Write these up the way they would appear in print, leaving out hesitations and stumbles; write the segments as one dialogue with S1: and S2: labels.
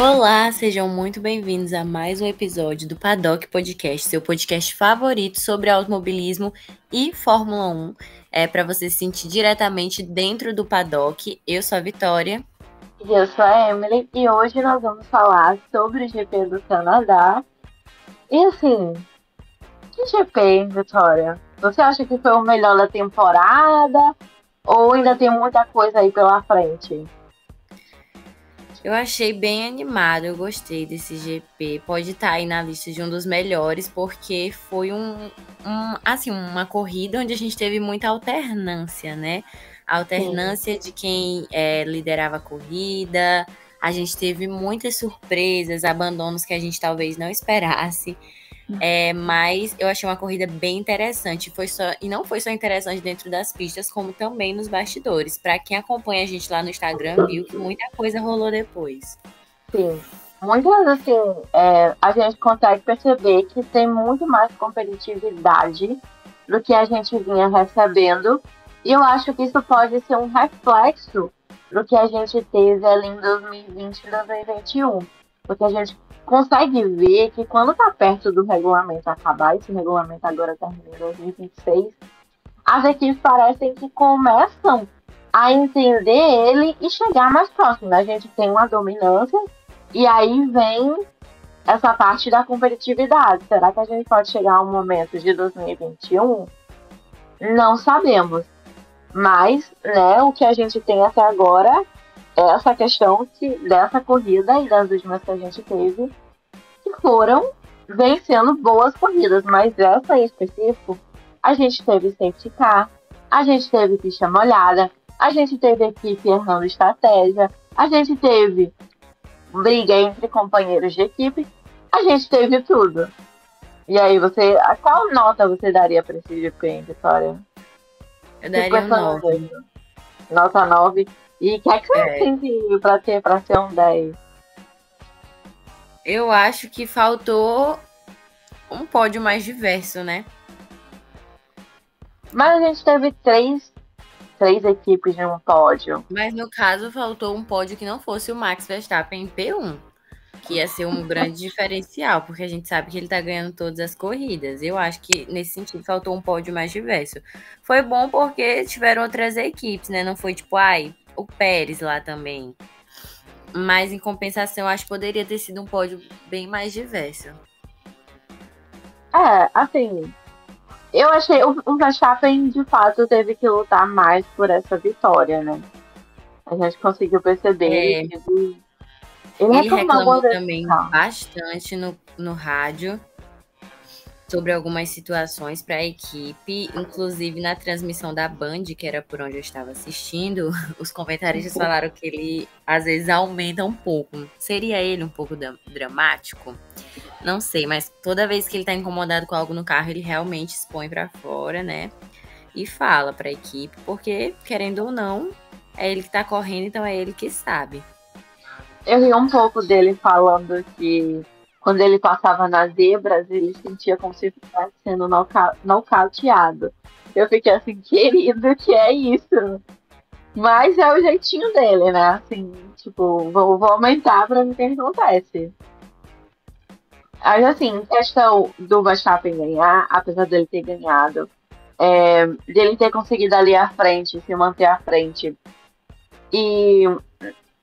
S1: Olá, sejam muito bem-vindos a mais um episódio do Paddock Podcast, seu podcast favorito sobre automobilismo e Fórmula 1. É para você se sentir diretamente dentro do paddock. Eu sou a Vitória.
S2: E eu sou a Emily, e hoje nós vamos falar sobre o GP do Canadá. E assim, que GP, hein, Vitória? Você acha que foi o melhor da temporada? Ou ainda tem muita coisa aí pela frente?
S1: Eu achei bem animado, eu gostei desse GP. Pode estar aí na lista de um dos melhores, porque foi uma corrida onde a gente teve muita alternância, né? A alternância de quem liderava a corrida. A gente teve muitas surpresas, abandonos que a gente talvez não esperasse. Mas eu achei uma corrida bem interessante. E não foi só interessante dentro das pistas, como também nos bastidores. Para quem acompanha a gente lá no Instagram, viu que muita coisa rolou depois.
S2: Sim. Muitas, assim, a gente consegue perceber que tem muito mais competitividade do que a gente vinha recebendo. E eu acho que isso pode ser um reflexo do que a gente teve ali em 2020 e 2021. Porque a gente consegue ver que quando tá perto do regulamento acabar, esse regulamento agora termina em 2026, as equipes parecem que começam a entender ele e chegar mais próximo. A gente tem uma dominância e aí vem essa parte da competitividade. Será que a gente pode chegar a um momento de 2021? Não sabemos. Mas, né, o que a gente tem até agora é essa questão dessa corrida e das últimas que a gente teve, que foram vencendo boas corridas. Mas essa em específico, a gente teve safety car, a gente teve pista molhada, a gente teve equipe errando estratégia, a gente teve briga entre companheiros de equipe, a gente teve tudo. E aí, qual nota você daria para esse GP, Vitória?
S1: Eu daria um 9.
S2: Nota 9. E o que é que você sentiu para ser um 10?
S1: Eu acho que faltou um pódio mais diverso, né?
S2: Mas a gente teve três equipes em um pódio.
S1: Mas no caso, faltou um pódio que não fosse o Max Verstappen em P1. Que ia ser um grande diferencial, porque a gente sabe que ele tá ganhando todas as corridas. Eu acho que, nesse sentido, faltou um pódio mais diverso. Foi bom porque tiveram outras equipes, né? Não foi tipo, o Pérez lá também. Mas, em compensação, eu acho que poderia ter sido um pódio bem mais diverso.
S2: Assim, eu achei o Verstappen, de fato, teve que lutar mais por essa vitória, né? A gente conseguiu perceber que
S1: ele reclamou também bastante no rádio sobre algumas situações para a equipe, inclusive na transmissão da Band, que era por onde eu estava assistindo, os comentaristas falaram que ele às vezes aumenta um pouco. Seria ele um pouco dramático? Não sei, mas toda vez que ele tá incomodado com algo no carro, ele realmente expõe para fora, né? E fala para a equipe, porque, querendo ou não, é ele que tá correndo, então é ele que sabe.
S2: Eu ri um pouco dele falando que quando ele passava nas zebras, ele sentia como se estivesse sendo nocauteado. Eu fiquei assim, querido, que é isso? Mas é o jeitinho dele, né? Assim, tipo, vou aumentar pra ver o que acontece. Mas assim, questão do Verstappen ganhar, apesar dele ter ganhado, dele ter conseguido ali à frente, se manter à frente, e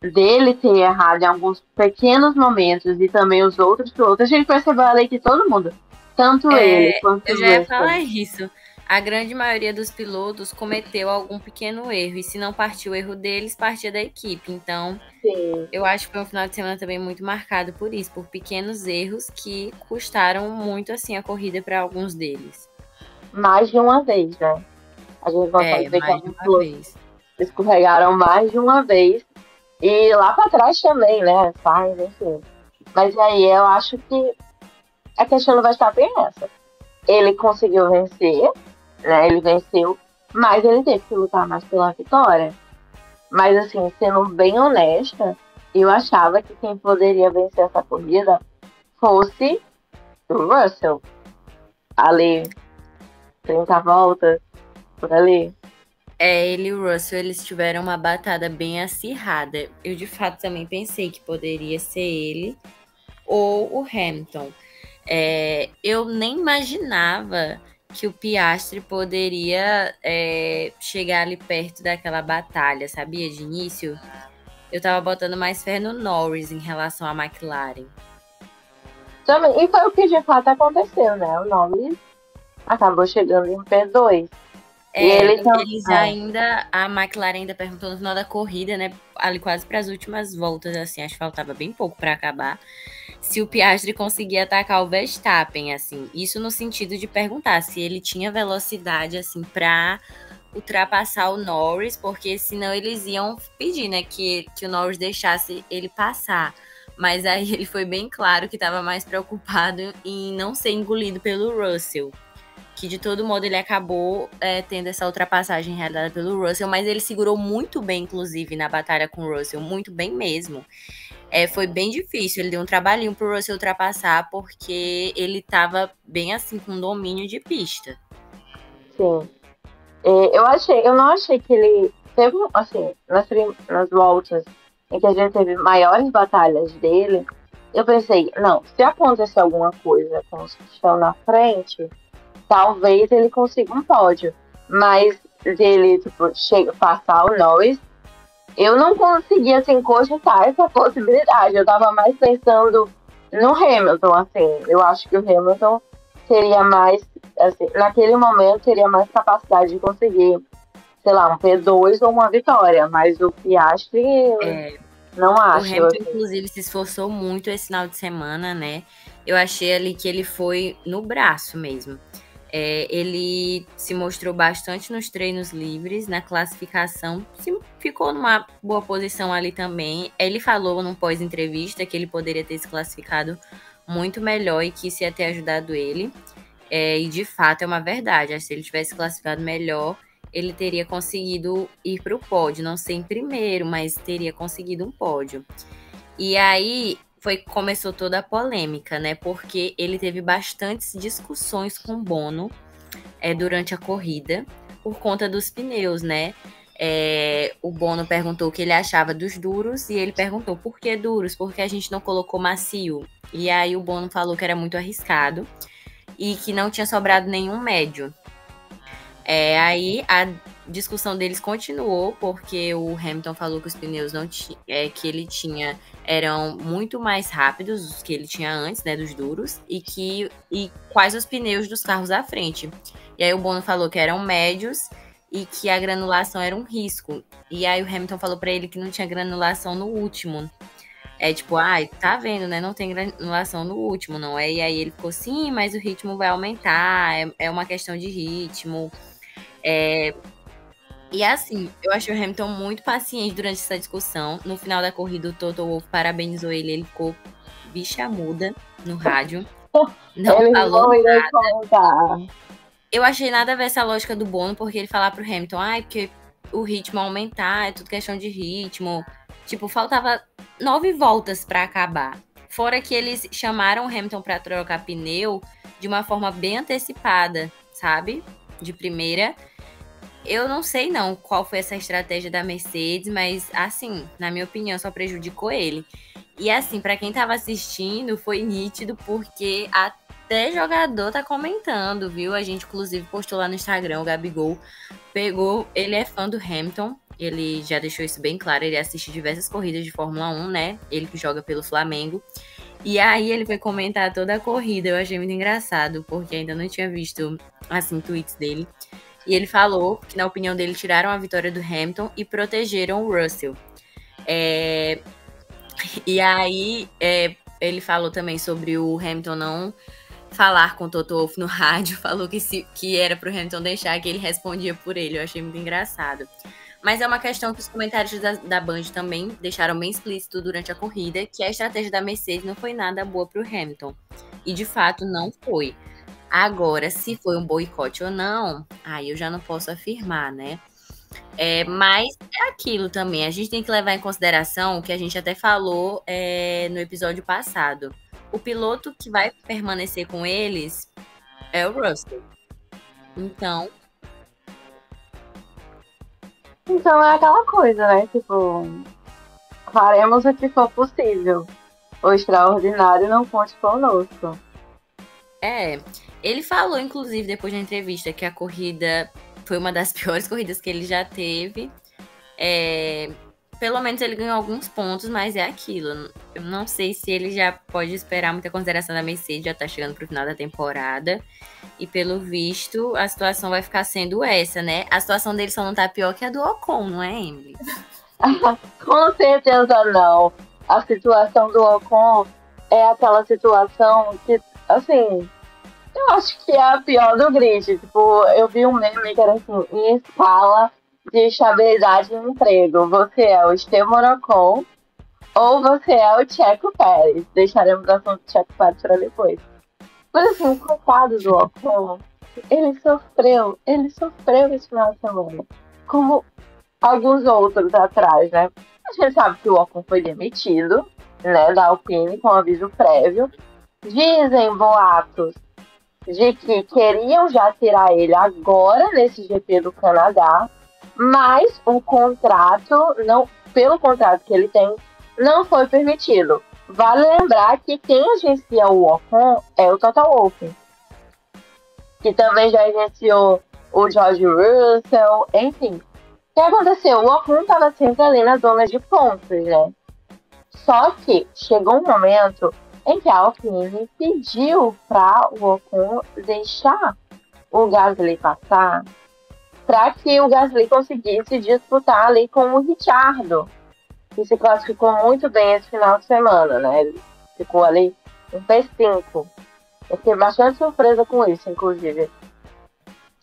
S2: dele ter errado em alguns pequenos momentos e também os outros pilotos, a gente percebeu ali que todo mundo, tanto ele quanto
S1: eu já ia falar isso. A grande maioria dos pilotos cometeu algum pequeno erro, e se não partiu o erro deles, partia da equipe. Então,
S2: sim,
S1: eu acho que foi um final de semana também muito marcado por isso, por pequenos erros que custaram muito assim a corrida para alguns deles.
S2: mais de uma vez, né? A gente consegue ver que alguns pilotos escorregaram mais de uma vez. E lá pra trás também, né? Sainz, enfim. Mas aí eu acho que a questão do Verstappen é essa. Ele conseguiu vencer, né? Ele venceu, mas ele teve que lutar mais pela vitória. Mas assim, sendo bem honesta, eu achava que quem poderia vencer essa corrida fosse o Russell. Ali, 30 voltas, por ali.
S1: Ele e o Russell, eles tiveram uma batalha bem acirrada. Eu, de fato, também pensei que poderia ser ele ou o Hamilton. Eu nem imaginava que o Piastri poderia chegar ali perto daquela batalha, sabia? De início, eu tava botando mais fé no Norris em relação à McLaren.
S2: Também, e foi o que de fato aconteceu, né? O Norris acabou chegando em P2. E ele
S1: Eles ainda, a McLaren ainda perguntou no final da corrida, né? Ali quase para as últimas voltas, assim, acho que faltava bem pouco para acabar, se o Piastri conseguia atacar o Verstappen, assim. Isso no sentido de perguntar se ele tinha velocidade, assim, para ultrapassar o Norris, porque senão eles iam pedir, né, que o Norris deixasse ele passar. Mas aí ele foi bem claro que estava mais preocupado em não ser engolido pelo Russell. Que de todo modo ele acabou tendo essa ultrapassagem realizada pelo Russell, mas ele segurou muito bem, inclusive, na batalha com o Russell, muito bem mesmo. Foi bem difícil, ele deu um trabalhinho pro Russell ultrapassar, porque ele estava bem assim, com domínio de pista.
S2: Sim. Eu não achei que ele teve, assim, nas voltas em que a gente teve maiores batalhas dele, eu pensei, não, se acontecer alguma coisa com os que estão na frente, talvez ele consiga um pódio. Mas dele, tipo, passar o Norris, eu não conseguia, assim, cogitar essa possibilidade. Eu tava mais pensando no Hamilton, assim. Eu acho que o Hamilton teria mais, assim, naquele momento, teria mais capacidade de conseguir, sei lá, um P2 ou uma vitória. Mas o Piastri, não acho.
S1: O Hamilton, inclusive, se esforçou muito esse final de semana, né? Eu achei ali que ele foi no braço mesmo. Ele se mostrou bastante nos treinos livres, na classificação, ficou numa boa posição ali também. Ele falou num pós-entrevista que ele poderia ter se classificado muito melhor e que isso ia ter ajudado ele. E de fato é uma verdade. Acho que se ele tivesse classificado melhor, ele teria conseguido ir para o pódio. Não sei em primeiro, mas teria conseguido um pódio. E aí começou toda a polêmica, né? Porque ele teve bastantes discussões com o Bono durante a corrida por conta dos pneus, né? O Bono perguntou o que ele achava dos duros e ele perguntou por que duros? Porque a gente não colocou macio. E aí o Bono falou que era muito arriscado e que não tinha sobrado nenhum médio. Aí a discussão deles continuou, porque o Hamilton falou que os pneus que ele tinha eram muito mais rápidos dos que ele tinha antes, né, dos duros, e quais os pneus dos carros à frente. E aí o Bono falou que eram médios e que a granulação era um risco. E aí o Hamilton falou para ele que não tinha granulação no último. Tipo, tá vendo, né? Não tem granulação no último, não é? E aí ele ficou, sim, mas o ritmo vai aumentar, é uma questão de ritmo. E assim, eu achei o Hamilton muito paciente durante essa discussão. No final da corrida, o Toto Wolff parabenizou ele ficou bicha muda no rádio. Não falou nada. Eu achei nada a ver essa lógica do Bono, porque ele falar pro Hamilton, porque o ritmo aumentar, é tudo questão de ritmo. Tipo, faltava 9 voltas para acabar. Fora que eles chamaram o Hamilton para trocar pneu de uma forma bem antecipada, sabe? De primeira. Eu não sei não qual foi essa estratégia da Mercedes, mas assim, na minha opinião, só prejudicou ele. E assim, para quem tava assistindo, foi nítido porque até jogador tá comentando, viu? A gente inclusive postou lá no Instagram, o Gabigol pegou, ele é fã do Hamilton, ele já deixou isso bem claro, ele assiste diversas corridas de Fórmula 1, né? Ele que joga pelo Flamengo. E aí ele foi comentar toda a corrida, eu achei muito engraçado, porque ainda não tinha visto, assim, tweets dele. E ele falou que, na opinião dele, tiraram a vitória do Hamilton e protegeram o Russell. E aí, ele falou também sobre o Hamilton não falar com o Toto Wolff no rádio. Falou que era pro Hamilton deixar, que ele respondia por ele. Eu achei muito engraçado. Mas é uma questão que os comentários da Band também deixaram bem explícito durante a corrida, que a estratégia da Mercedes não foi nada boa pro Hamilton. E, de fato, não foi. Agora, se foi um boicote ou não, aí eu já não posso afirmar, né? Mas é aquilo também. A gente tem que levar em consideração o que a gente até falou no episódio passado. O piloto que vai permanecer com eles é o Russell. Então,
S2: Então é aquela coisa, né? Tipo, faremos o que for possível. O extraordinário não conte conosco.
S1: É, ele falou, inclusive, depois da entrevista, que a corrida foi uma das piores corridas que ele já teve. É, pelo menos ele ganhou alguns pontos, mas é aquilo. Eu não sei se ele já pode esperar muita consideração da Mercedes, já tá chegando pro final da temporada. E pelo visto, a situação vai ficar sendo essa, né? A situação dele só não tá pior que a do Ocon, não é, Emily?
S2: Com certeza não. A situação do Ocon é aquela situação que, assim, eu acho que é a pior do grid. Tipo, eu vi um meme que era assim, em escala de estabilidade em emprego. Você é o Esteban Ocon ou você é o Checo Pérez. Deixaremos o assunto do Checo Pérez para depois. Mas assim, o coitado do Ocon, ele sofreu esse final de semana. Como alguns outros atrás, né? A gente sabe que o Ocon foi demitido, né, da Alpine com aviso prévio. Dizem boatos de que queriam já tirar ele agora nesse GP do Canadá, mas o contrato, não, pelo contrato que ele tem, não foi permitido. Vale lembrar que quem agencia o Ocon é o Toto Wolff, que também já agenciou o George Russell, enfim. O que aconteceu? O Ocon estava sempre ali na zona de pontos, né? Só que chegou um momento em que a Alpine pediu para o Ocon deixar o Gasly passar para que o Gasly conseguisse disputar ali com o Ricciardo, que se classificou muito bem esse final de semana, né? Ele ficou ali em P5. Eu fiquei bastante surpresa com isso, inclusive.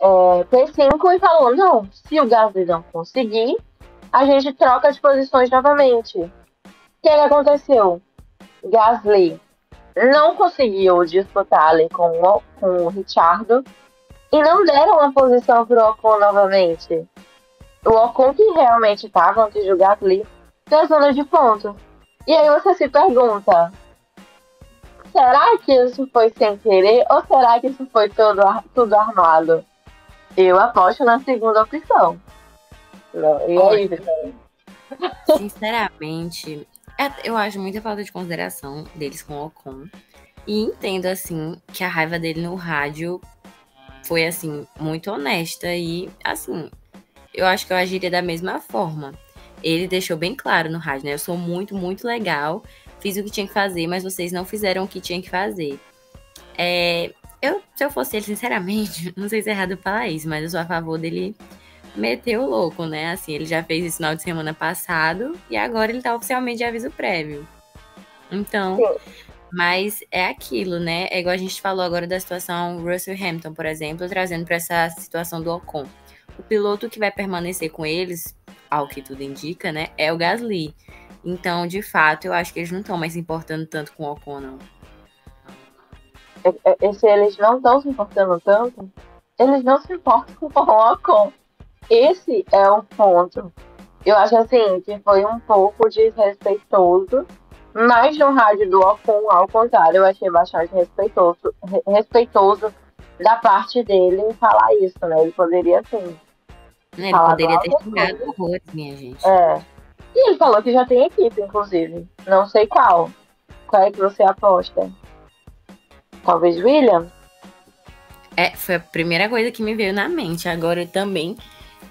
S2: P5 e falou, não, se o Gasly não conseguir, a gente troca as posições novamente. O que aconteceu? Gasly não conseguiu disputar ali com o Ricciardo e não deram a posição para o Ocon novamente. O Ocon que realmente estava antes do Gasly na zona de pontos. E aí você se pergunta, será que isso foi sem querer ou será que isso foi tudo armado? Eu aposto na segunda opção. Não, e aí, Vitória?
S1: Sinceramente, eu acho muita falta de consideração deles com o Ocon. E entendo, assim, que a raiva dele no rádio foi, assim, muito honesta. E, assim, eu acho que eu agiria da mesma forma. Ele deixou bem claro no rádio, né? Eu sou muito, muito legal. Fiz o que tinha que fazer, mas vocês não fizeram o que tinha que fazer. Se eu fosse ele, sinceramente, não sei se é errado falar isso, mas eu sou a favor dele meter o louco, né? Assim, ele já fez isso no final de semana passado e agora ele tá oficialmente de aviso prévio. Então, mas é aquilo, né? É igual a gente falou agora da situação Russell Hamilton, por exemplo, trazendo para essa situação do Ocon. O piloto que vai permanecer com eles, ao que tudo indica, né, é o Gasly. Então, de fato, eu acho que eles não estão mais se importando tanto com o Ocon, não.
S2: Se eles não estão se importando tanto, eles não se importam com o Ocon. Esse é o ponto. Eu acho assim que foi um pouco desrespeitoso, mas no rádio do Ocon, ao contrário, eu achei bastante respeitoso da parte dele em falar isso, né? Ele poderia sim.
S1: Ele poderia ter xingado horrores, minha gente.
S2: E ele falou que já tem equipe, inclusive. Não sei qual. Qual é que você aposta? Talvez Williams?
S1: Foi a primeira coisa que me veio na mente. Agora também,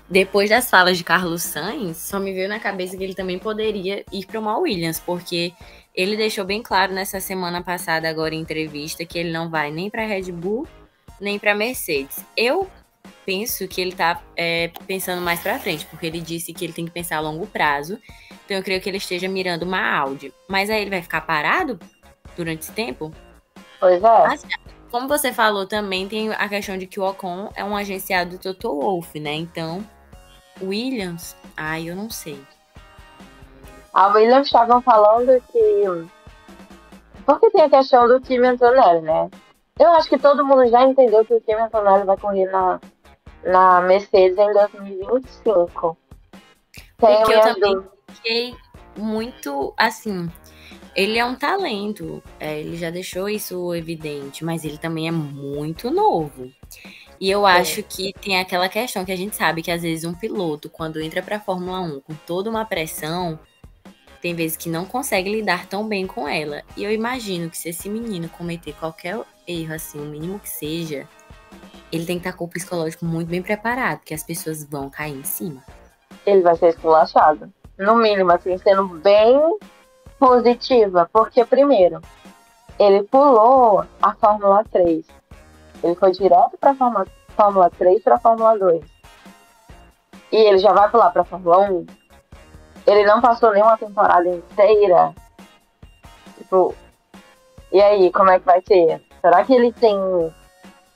S1: depois das falas de Carlos Sainz, só me veio na cabeça que ele também poderia ir para uma Williams, porque ele deixou bem claro nessa semana passada, agora em entrevista, que ele não vai nem para Red Bull, nem para Mercedes. Eu penso que ele tá pensando mais para frente, porque ele disse que ele tem que pensar a longo prazo. Então eu creio que ele esteja mirando uma Audi. Mas aí ele vai ficar parado durante esse tempo?
S2: Pois é.
S1: Assim, como você falou também, tem a questão de que o Ocon é um agenciado do Toto Wolff, né? Então, Williams, eu não sei.
S2: A Williams estavam falando que... Porque tem a questão do Kimi Antonelli, né? Eu acho que todo mundo já entendeu que o Kimi Antonelli vai correr na Mercedes em 2025.
S1: Porque eu também fiquei muito, assim... Ele é um talento, ele já deixou isso evidente, mas ele também é muito novo. E eu
S2: Sim.
S1: acho que tem aquela questão que a gente sabe que às vezes um piloto, quando entra pra Fórmula 1 com toda uma pressão, tem vezes que não consegue lidar tão bem com ela. E eu imagino que se esse menino cometer qualquer erro, assim, o mínimo que seja, ele tem que estar com o psicológico muito bem preparado, porque as pessoas vão cair em cima.
S2: Ele vai ser esculachado. No mínimo, assim, sendo bem positiva. Porque, primeiro, ele pulou a Fórmula 3. Ele foi direto pra Fórmula 3 pra Fórmula 2. E ele já vai pular pra Fórmula 1. Ele não passou nenhuma temporada inteira. Tipo, e aí, como é que vai ser? Será que ele tem.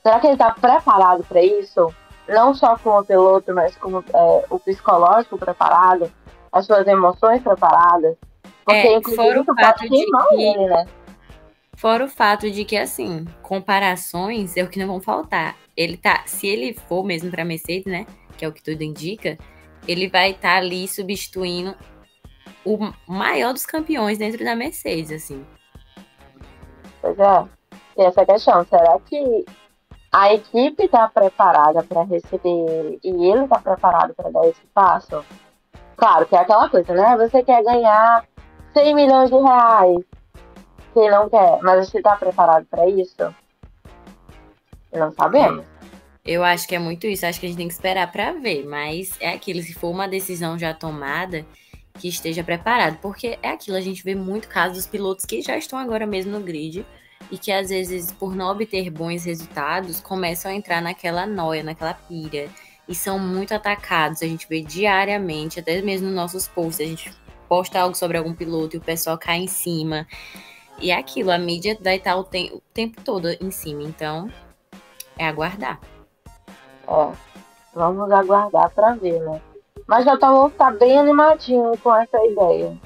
S2: Será que ele tá preparado para isso? Não só como piloto, mas como o psicológico preparado, as suas emoções preparadas. Porque, inclusive,
S1: Fora o
S2: isso pode
S1: fato de
S2: queimar
S1: que
S2: ele, né?
S1: Fora o fato de que, assim, comparações é o que não vão faltar. Se ele for mesmo pra Mercedes, né, que é o que tudo indica, ele vai estar ali substituindo o maior dos campeões dentro da Mercedes, assim.
S2: Pois é. Tem essa questão. Será que a equipe está preparada para receber ele e ele está preparado para dar esse passo? Claro que é aquela coisa, né? Você quer ganhar 100 milhões de reais. Quem não quer? Mas você está preparado para isso? Não sabemos.
S1: Eu acho que é muito isso, acho que a gente tem que esperar pra ver, mas é aquilo, se for uma decisão já tomada, que esteja preparado, porque é aquilo, a gente vê muito caso dos pilotos que já estão agora mesmo no grid e que às vezes, por não obter bons resultados, começam a entrar naquela noia, naquela pira e são muito atacados. A gente vê diariamente, até mesmo nos nossos posts, a gente posta algo sobre algum piloto e o pessoal cai em cima. E é aquilo, a mídia vai estar o tempo todo em cima, então é aguardar.
S2: É, vamos aguardar para ver, né? Mas já tá bem animadinho com essa ideia.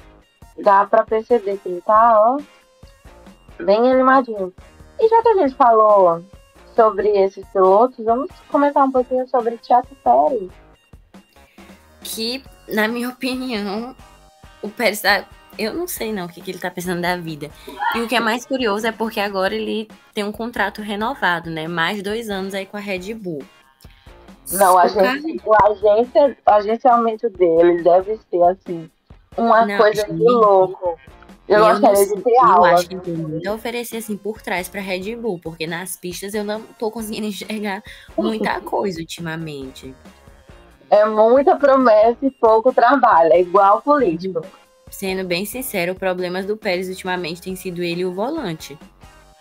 S2: Dá para perceber que ele tá, ó, bem animadinho. E já que a gente falou sobre esses pilotos, vamos comentar um pouquinho sobre Checo Pérez.
S1: Que, na minha opinião, o Pérez eu não sei não o que ele tá pensando da vida. E o que é mais curioso é porque agora ele tem um contrato renovado, né? Mais 2 anos aí com a Red Bull.
S2: Não,
S1: O carro.
S2: o agenciamento dele deve ser assim, uma
S1: Não,
S2: coisa de
S1: gente,
S2: louco. Eu
S1: eu não
S2: gostaria de
S1: sei.
S2: ter
S1: Eu
S2: aula.
S1: acho que ele tem muito a oferecer assim por trás pra Red Bull, porque nas pistas eu não tô conseguindo enxergar muita coisa ultimamente.
S2: É muita promessa e pouco trabalho, é igual político.
S1: Sendo bem sincero, o problema do Pérez ultimamente tem sido ele e o volante.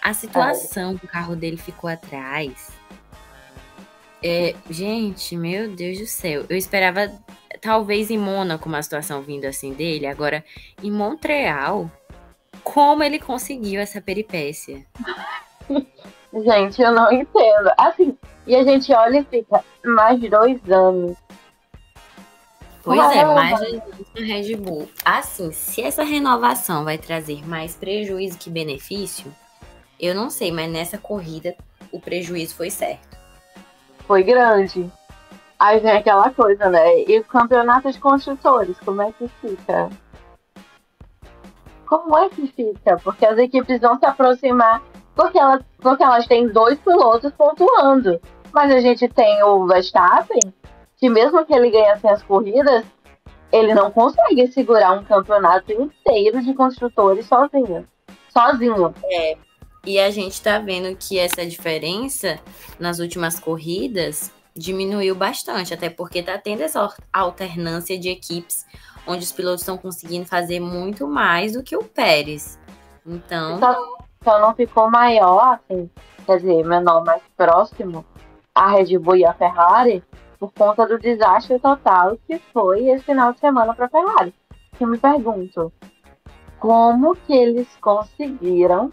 S1: A
S2: É,
S1: situação que o carro dele ficou atrás. Gente, meu Deus do céu. Eu esperava, talvez em Mônaco, uma situação vindo assim dele. Agora, em Montreal, como ele conseguiu essa peripécia?
S2: gente, eu não entendo. Assim, e a gente olha e fica mais de 2 anos.
S1: Pois é,
S2: Caramba,
S1: mais 2 anos na Red Bull. Assim, se essa renovação vai trazer mais prejuízo que benefício, eu não sei, mas nessa corrida o prejuízo foi certo.
S2: foi grande. Aí vem aquela coisa, né? E o campeonato de construtores, como é que fica? Como é que fica? Porque as equipes vão se aproximar, porque elas têm dois pilotos pontuando. Mas a gente tem o Verstappen, que mesmo que ele ganhasse as corridas, ele não consegue segurar um campeonato inteiro de construtores sozinho. Sozinho.
S1: E a gente tá vendo que essa diferença nas últimas corridas diminuiu bastante, até porque tá tendo essa alternância de equipes onde os pilotos estão conseguindo fazer muito mais do que o Pérez. Então,
S2: Só não ficou maior, assim, quer dizer, menor, mais próximo a Red Bull e a Ferrari por conta do desastre total que foi esse final de semana para a Ferrari. Eu me pergunto, como que eles conseguiram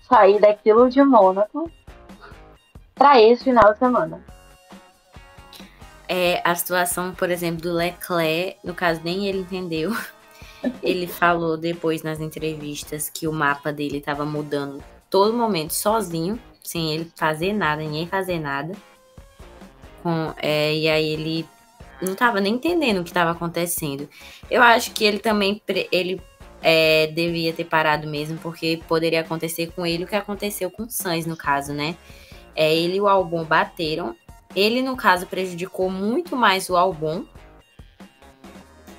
S2: sair daquilo de Mônaco para esse final de semana?
S1: a situação, por exemplo, do Leclerc, no caso, nem ele entendeu. Ele falou depois nas entrevistas que o mapa dele estava mudando todo momento sozinho, sem ele fazer nada, ninguém fazer nada. E aí ele não estava nem entendendo o que estava acontecendo. Eu acho que ele também devia ter parado mesmo, porque poderia acontecer com ele o que aconteceu com o Sainz, no caso, né? Ele e o Albon bateram. Ele, no caso, prejudicou muito mais o Albon.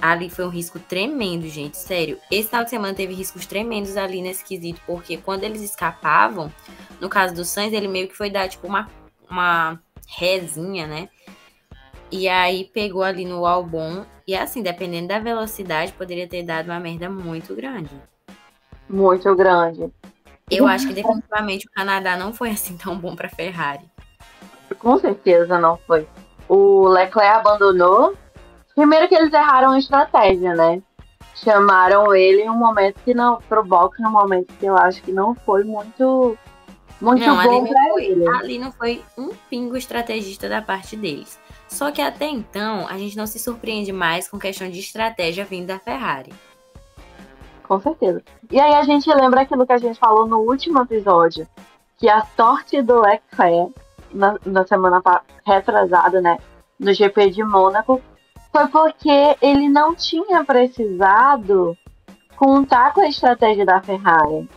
S1: Ali foi um risco tremendo, gente, sério. Esse final de semana teve riscos tremendos ali nesse quesito, porque quando eles escapavam, no caso do Sainz, ele meio que foi dar, tipo, uma rezinha, né? E aí pegou ali no Albon. E assim, dependendo da velocidade, poderia ter dado uma merda muito grande.
S2: Muito grande.
S1: Eu acho que definitivamente o Canadá não foi assim tão bom para Ferrari.
S2: Com certeza não foi. O Leclerc abandonou. Primeiro que eles erraram a estratégia, né? Chamaram ele em um momento que não, pro box, num momento que eu acho que não foi muito
S1: Não,
S2: bom para ele.
S1: ali não foi um pingo estrategista da parte deles. Só que até então, a gente não se surpreende mais com questão de estratégia vindo da Ferrari.
S2: Com certeza. E aí a gente lembra aquilo que a gente falou no último episódio, que a sorte do Leclerc, na semana retrasada, né, no GP de Mônaco, foi porque ele não tinha precisado contar com a estratégia da Ferrari.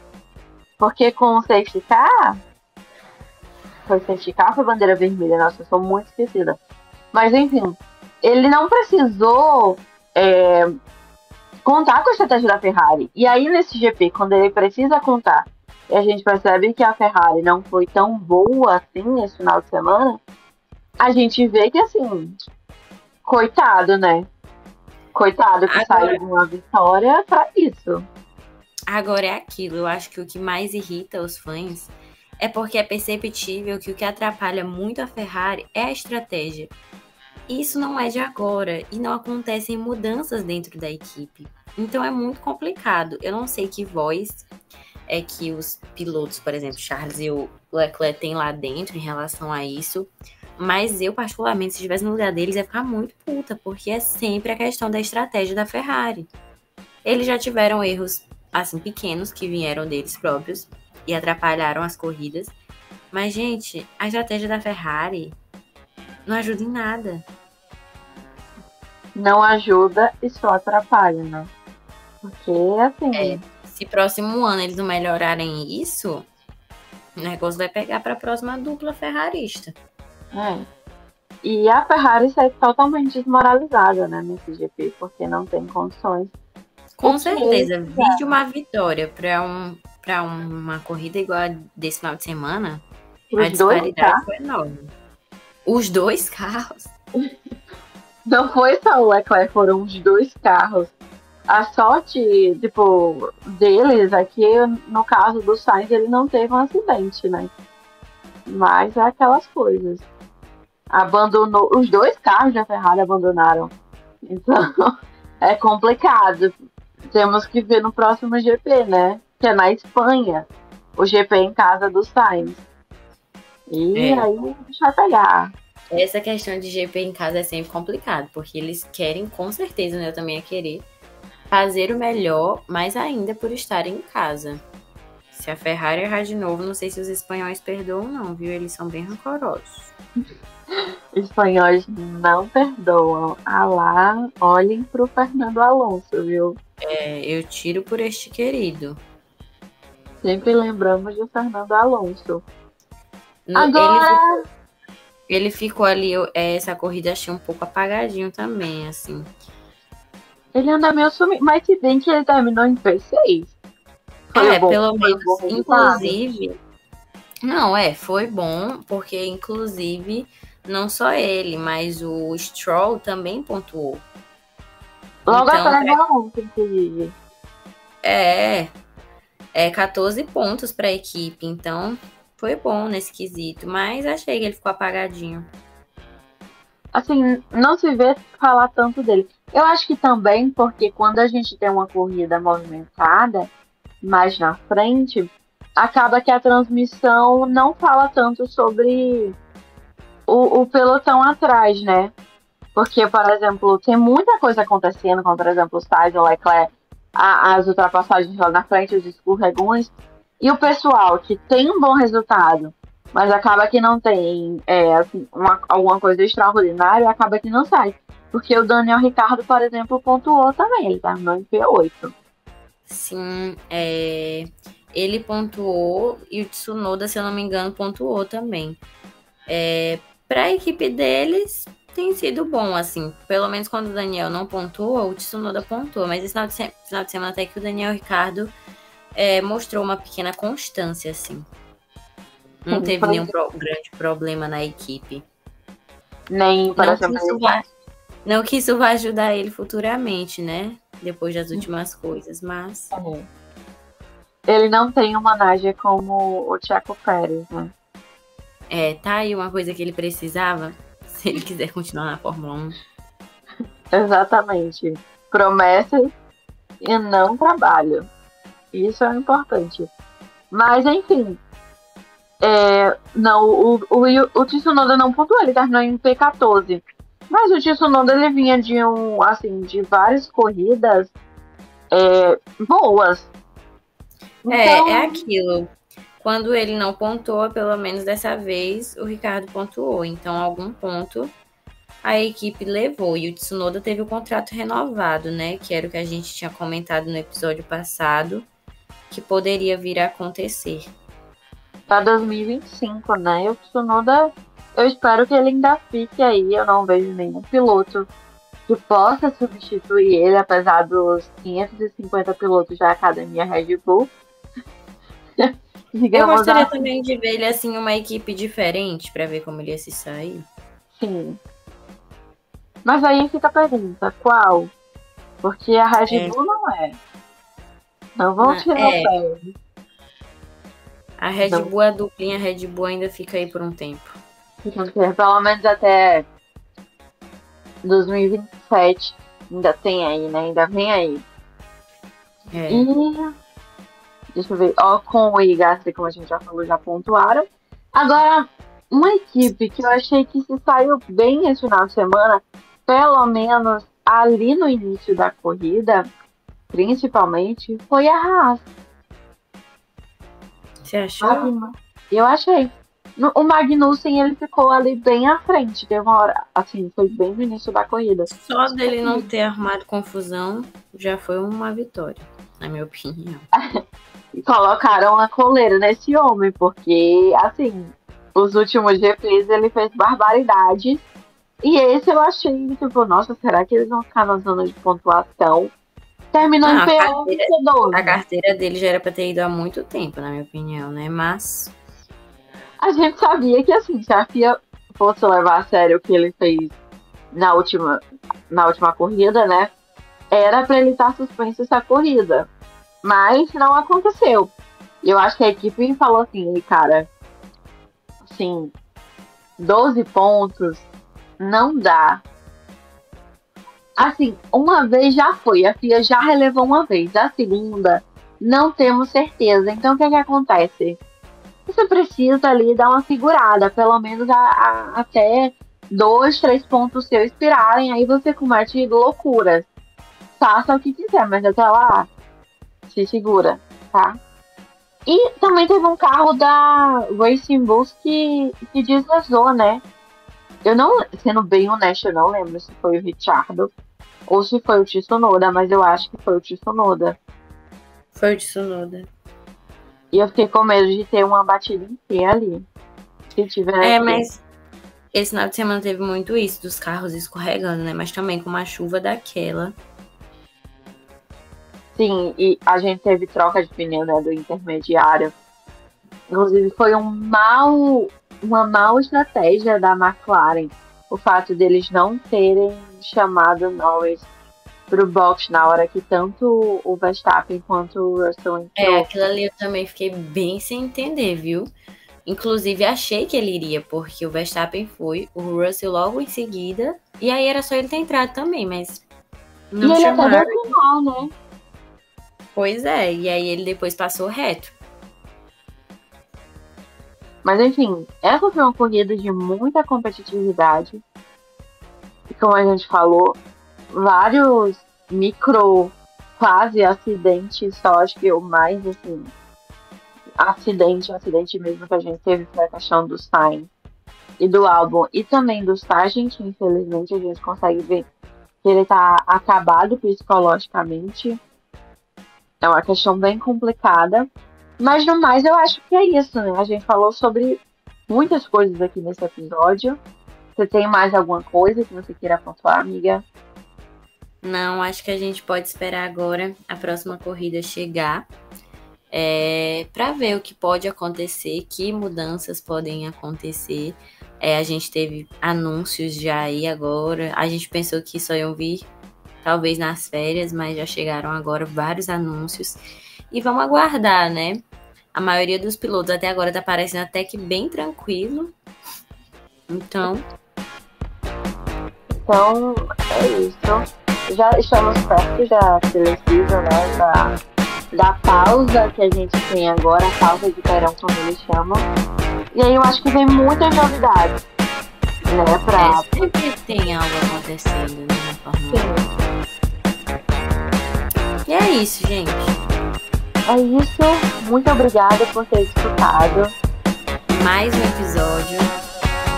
S2: Porque com o safety car, foi safety car, foi bandeira vermelha, nossa, eu sou muito esquecida. Mas enfim, ele não precisou contar com a estratégia da Ferrari. E aí nesse GP, quando ele precisa contar, e a gente percebe que a Ferrari não foi tão boa assim nesse final de semana, a gente vê que assim, coitado, né? Coitado que saiu de uma vitória pra isso.
S1: Agora é aquilo, eu acho que o que mais irrita os fãs é porque é perceptível que o que atrapalha muito a Ferrari é a estratégia. Isso não é de agora e não acontecem mudanças dentro da equipe. Então é muito complicado. Eu não sei que voz é que os pilotos, por exemplo, Charles e o Leclerc têm lá dentro em relação a isso. Mas eu, particularmente, se estivesse no lugar deles, ia ficar muito puta, porque é sempre a questão da estratégia da Ferrari. Eles já tiveram erros, assim, pequenos que vieram deles próprios e atrapalharam as corridas. Mas, gente, a estratégia da Ferrari não ajuda em nada.
S2: Não ajuda e só atrapalha, né? Porque, assim...
S1: se próximo ano eles não melhorarem isso, o negócio vai pegar para a próxima dupla ferrarista.
S2: E a Ferrari sai totalmente desmoralizada, né, nesse GP, porque não tem condições.
S1: Com certeza, vir de uma vitória para uma corrida igual a desse final de semana, a disparidade foi enorme. Os dois carros.
S2: Não foi só o Leclerc, foram os dois carros. A sorte, tipo, deles é que, no caso do Sainz, ele não teve um acidente, né? Mas é aquelas coisas. Abandonou, os dois carros da Ferrari abandonaram. Então, é complicado. Temos que ver no próximo GP, né? Que é na Espanha. O GP em casa do Sainz. E aí a gente vai pegar.
S1: Essa questão de GP em casa é sempre complicado, porque eles querem, com certeza, né? Eu também ia querer fazer o melhor, mais ainda por estar em casa. Se a Ferrari errar de novo, não sei se os espanhóis perdoam não, viu? Eles são bem rancorosos.
S2: Espanhóis não perdoam. Lá, olhem pro Fernando Alonso, viu?
S1: Eu tiro por este querido.
S2: Sempre lembramos de Fernando Alonso.
S1: Agora... Ele ficou ali, essa corrida achei um pouco apagadinho também, assim.
S2: Ele anda meio sumido, mas se bem que ele terminou em P6.
S1: Pelo menos, inclusive... Não, foi bom, porque inclusive, não só ele, mas o Stroll também pontuou.
S2: Logo atrás do Alonso, inclusive.
S1: 14 pontos para a equipe, então foi bom nesse quesito, mas achei que ele ficou apagadinho.
S2: Assim, não se vê falar tanto dele. Eu acho que também porque quando a gente tem uma corrida movimentada, mais na frente, acaba que a transmissão não fala tanto sobre o pelotão atrás, né? Porque, por exemplo, tem muita coisa acontecendo, como, por exemplo, o Sainz, o Leclerc, as ultrapassagens lá na frente, os escorregões, e o pessoal que tem um bom resultado, mas acaba que não tem assim, alguma coisa extraordinária, acaba que não sai. Porque o Daniel Ricciardo, por exemplo, pontuou também, ele terminou em P8.
S1: Sim, ele pontuou e o Tsunoda, se eu não me engano, pontuou também. Para a equipe deles, tem sido bom, assim. Pelo menos quando o Daniel não pontua, o Tsunoda pontua. Mas esse final de semana até que o Daniel Ricciardo mostrou uma pequena constância, assim. Não teve nenhum grande problema na equipe.
S2: Nem, por exemplo,
S1: não que isso vai ajudar ele futuramente, né? Depois das últimas coisas, mas...
S2: Ele não tem um manager como o Checo Pérez, né?
S1: Tá aí uma coisa que ele precisava, se ele quiser continuar na Fórmula 1.
S2: Exatamente. Promessas e não trabalho. Isso é importante. Mas, enfim. Não, o Tsunoda não pontuou, ele terminou em P14. Mas o Tsunoda, ele vinha de várias corridas boas.
S1: Então... É aquilo. Quando ele não pontuou, pelo menos dessa vez, o Ricardo pontuou. Então, algum ponto a equipe levou. E o Tsunoda teve o contrato renovado, né? Que era o que a gente tinha comentado no episódio passado, que poderia vir a acontecer.
S2: Para 2025, né? O Tsunoda, eu espero que ele ainda fique aí. Eu não vejo nenhum piloto que possa substituir ele, apesar dos 550 pilotos da Academia Red Bull.
S1: Eu gostaria também de ver ele assim, uma equipe diferente, para ver como ele ia se sair.
S2: Sim. Mas aí fica a pergunta, qual? Porque a Red Bull não é. Não vão tirar o pé.
S1: A Red Bull, a duplinha Red Bull ainda fica aí por um tempo.
S2: Pelo menos até 2027 ainda tem aí, né? Ainda vem aí. E deixa eu ver. Ocon e Gasly, como a gente já falou, já pontuaram. Agora, uma equipe que eu achei que se saiu bem esse final de semana, pelo menos ali no início da corrida, principalmente, foi a Haas.
S1: Você achou?
S2: Eu achei. O Magnussen, ele ficou ali bem à frente. Teve uma hora, assim, foi bem no início da corrida.
S1: Só dele não ter arrumado confusão já foi uma vitória, na minha opinião.
S2: E colocaram a coleira nesse homem, porque, assim, os últimos GPs ele fez barbaridades. E esse eu achei, tipo, nossa, será que eles vão ficar na zona de pontuação? Terminou em P11.
S1: A carteira dele já era pra ter ido há muito tempo, na minha opinião, né? Mas
S2: a gente sabia que, assim, se a FIA fosse levar a sério o que ele fez na última corrida, né? Era pra ele estar suspenso essa corrida. Mas não aconteceu. Eu acho que a equipe falou assim, cara, assim, 12 pontos não dá. Assim, uma vez já foi, a FIA já relevou uma vez, a segunda não temos certeza. Então o que é que acontece? Você precisa ali dar uma segurada, pelo menos até 2, 3 pontos seus expirarem, aí você comete loucuras. Faça o que quiser, mas até lá se segura, tá? E também teve um carro da Racing Bulls que deslizou, né? Eu não, sendo bem honesta, eu não lembro se foi o Ricciardo ou se foi o Tsunoda, mas eu acho que foi o Tsunoda.
S1: Foi o Tsunoda.
S2: E eu fiquei com medo de ter uma batida inteira ali. Se tiver.
S1: Mas esse final de semana teve muito isso, dos carros escorregando, né? Mas também com uma chuva daquela.
S2: Sim, e a gente teve troca de pneu, né, do intermediário. Inclusive foi uma mal estratégia da McLaren. O fato deles não terem chamado Norris pro box na hora que tanto o Verstappen quanto o Russell entrou.
S1: Aquilo ali eu também fiquei bem sem entender, viu? Inclusive achei que ele iria, porque o Verstappen foi, o Russell logo em seguida, e aí era só ele ter entrado também, mas não chamaram.
S2: Ele até final, né?
S1: Pois é, e aí ele depois passou reto.
S2: Mas enfim, essa foi uma corrida de muita competitividade. E como a gente falou, vários micro quase acidentes, só acho que o mais assim, acidente mesmo que a gente teve foi a questão do Sainz e do Albon e também do Sargent. Infelizmente a gente consegue ver que ele tá acabado psicologicamente. É uma questão bem complicada. Mas no mais, eu acho que é isso, né? A gente falou sobre muitas coisas aqui nesse episódio. Você tem mais alguma coisa que você queira pontuar, amiga?
S1: Não, acho que a gente pode esperar agora a próxima corrida chegar, para ver o que pode acontecer, que mudanças podem acontecer. A gente teve anúncios já aí agora. A gente pensou que só iam vir talvez nas férias, mas já chegaram agora vários anúncios. E vamos aguardar, né? A maioria dos pilotos até agora tá parecendo até que bem tranquilo. Então,
S2: É isso. Já estamos perto da selectiva, né? Da pausa que a gente tem agora, a pausa de verão, como eles chamam. E aí eu acho que vem muitas novidades, né?
S1: sempre tem algo acontecendo, né, na Fórmula 1. E é isso, gente.
S2: É isso. Muito obrigada por ter escutado
S1: Mais um episódio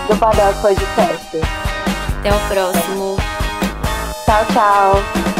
S2: do Paddock Podcast.
S1: Até o próximo.
S2: Tchau, tchau.